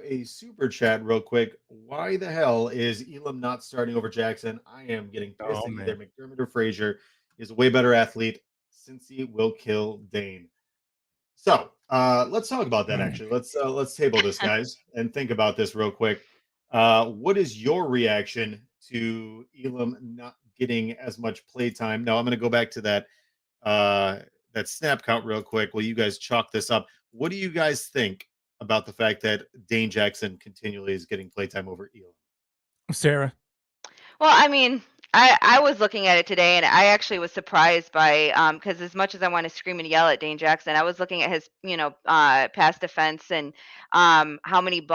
a super chat real quick. Why the hell is Elam not starting over Jackson? I am getting pissed Oh at either man. McDermott or Frazier. Is a way better athlete. Cincy will kill Dane. So let's talk about that. Mm. Actually, let's table this, guys, and think about this real quick. What is your reaction to Elam not getting as much play time? Now I'm going to go back to uh, that snap count real quick. While you guys chalk this up, what do you guys think about the fact that Dane Jackson continually is getting playtime over Elam? Sarah. Well, I mean, I was looking at it today, and I actually was surprised by because as much as I want to scream and yell at Dane Jackson, I was looking at his pass defense and how many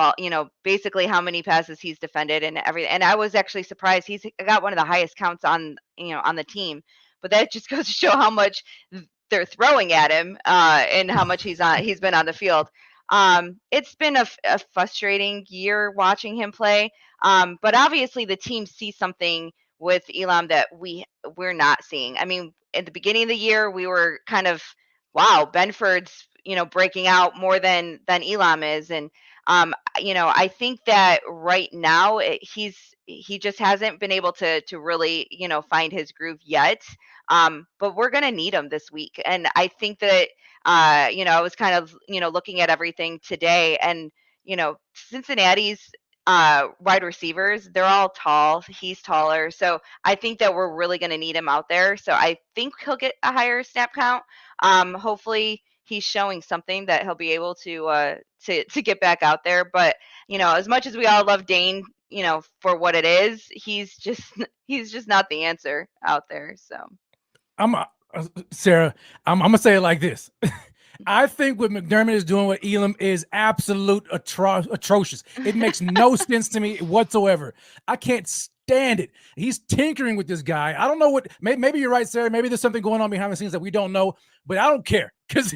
basically how many passes he's defended and everything. And I was actually surprised he's got one of the highest counts on on the team. But that just goes to show how much they're throwing at him and how much he's been on the field. It's been a frustrating year watching him play. But obviously the team sees something with Elam that we're not seeing. I mean, at the beginning of the year, we were kind of, wow, Benford's breaking out more than Elam is, and I think that right now he just hasn't been able to really find his groove yet. But we're gonna need him this week, and I think that I was kind of looking at everything today, and Cincinnati's wide receivers, they're all tall. He's taller. So I think that we're really going to need him out there. So I think he'll get a higher snap count. Hopefully he's showing something that he'll be able to get back out there. But, as much as we all love Dane, for what it is, he's just not the answer out there. So I'm Sarah. I'm gonna say it like this. I think what McDermott is doing with Elam is absolute atrocious. It makes no sense to me whatsoever. I can't stand it. He's tinkering with this guy. I don't know what. Maybe you're right, Sarah. Maybe there's something going on behind the scenes that we don't know. But I don't care because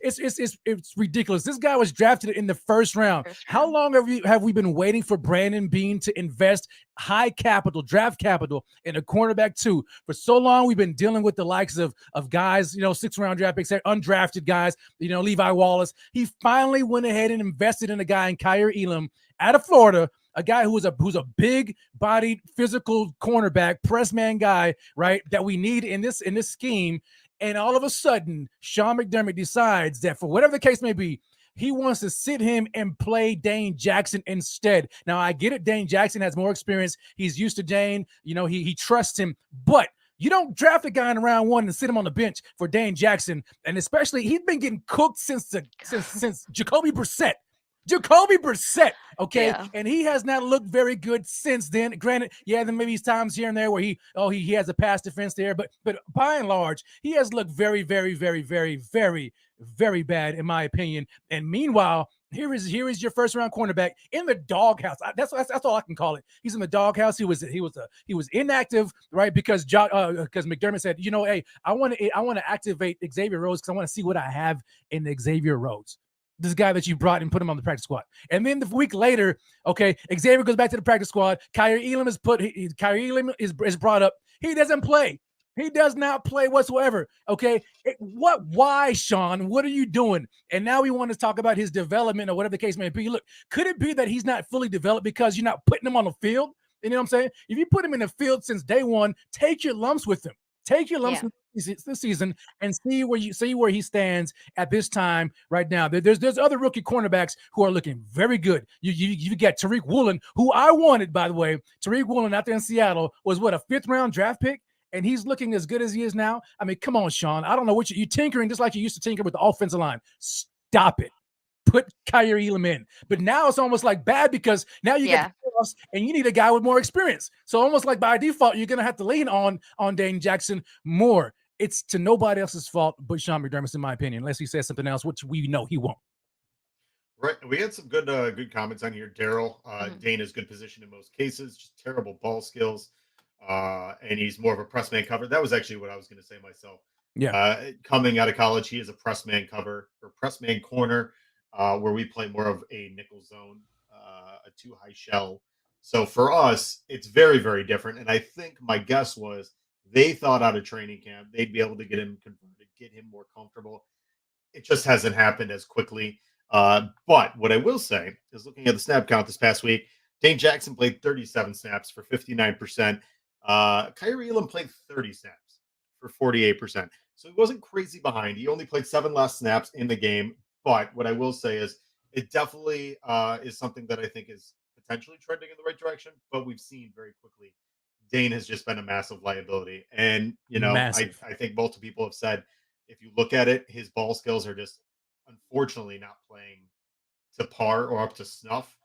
it's ridiculous. This guy was drafted in the first round. How long have we been waiting for Brandon Beane to invest high capital, draft capital in a cornerback too? For so long, we've been dealing with the likes of guys, 6th-round draft picks, undrafted guys, Levi Wallace. He finally went ahead and invested in a guy in Kaiir Elam out of Florida, a guy who's a big-bodied, physical cornerback, press man guy, right? That we need in this scheme. And all of a sudden, Sean McDermott decides that for whatever the case may be, he wants to sit him and play Dane Jackson instead. Now, I get it. Dane Jackson has more experience. He's used to Dane. He trusts him. But you don't draft a guy in round one and sit him on the bench for Dane Jackson. And especially, he's been getting cooked since Jacoby Brissett. Okay, yeah. and he has not looked very good since then. Granted, yeah, then maybe times here and there where he has a pass defense there, but by and large, he has looked very, very, very, very, very, very bad in my opinion. And meanwhile, here is your first round cornerback in the doghouse. That's all I can call it. He's in the doghouse. He was inactive, right? Because McDermott said, hey, I want to activate Xavier Rhodes because I want to see what I have in Xavier Rhodes, this guy that you brought and put him on the practice squad. And then the week later, okay, Xavier goes back to the practice squad. Kaiir Elam is brought up. He doesn't play. He does not play whatsoever. Okay. Why, Sean? What are you doing? And now we want to talk about his development or whatever the case may be. Look, could it be that he's not fully developed because you're not putting him on the field? You know what I'm saying? If you put him in the field since day one, take your lumps with him. Take your lumps this season and see where he stands at this time right now. There's other rookie cornerbacks who are looking very good. You got Tariq Woolen, who I wanted, by the way. Tariq Woolen out there in Seattle was what, a 5th-round draft pick? And he's looking as good as he is now. I mean, come on, Sean. I don't know what you're tinkering just like you used to tinker with the offensive line. Stop it. Put Kaiir Elam in. But now it's almost like bad because now you get the playoffs and you need a guy with more experience. So almost like by default, you're going to have to lean on Dane Jackson more. It's to nobody else's fault but Sean McDermott, in my opinion, unless he says something else, which we know he won't. Right. We had some good comments on here. Daryl, Dane is good position in most cases, just terrible ball skills. And he's more of a press man cover. That was actually what I was going to say myself. Yeah. Coming out of college, he is a press man cover or press man corner. Where we play more of a nickel zone, a 2 high shell. So for us, it's very, very different. And I think my guess was they thought out of training camp they'd be able to get him converted, get him more comfortable. It just hasn't happened as quickly. But what I will say is looking at the snap count this past week, Dane Jackson played 37 snaps for 59%. Kaiir Elam played 30 snaps for 48%. So he wasn't crazy behind. He only played 7 less snaps in the game. But what I will say is it definitely is something that I think is potentially trending in the right direction. But we've seen very quickly Dane has just been a massive liability. And, Massive. I think multiple people have said if you look at it, his ball skills are just unfortunately not playing to par or up to snuff.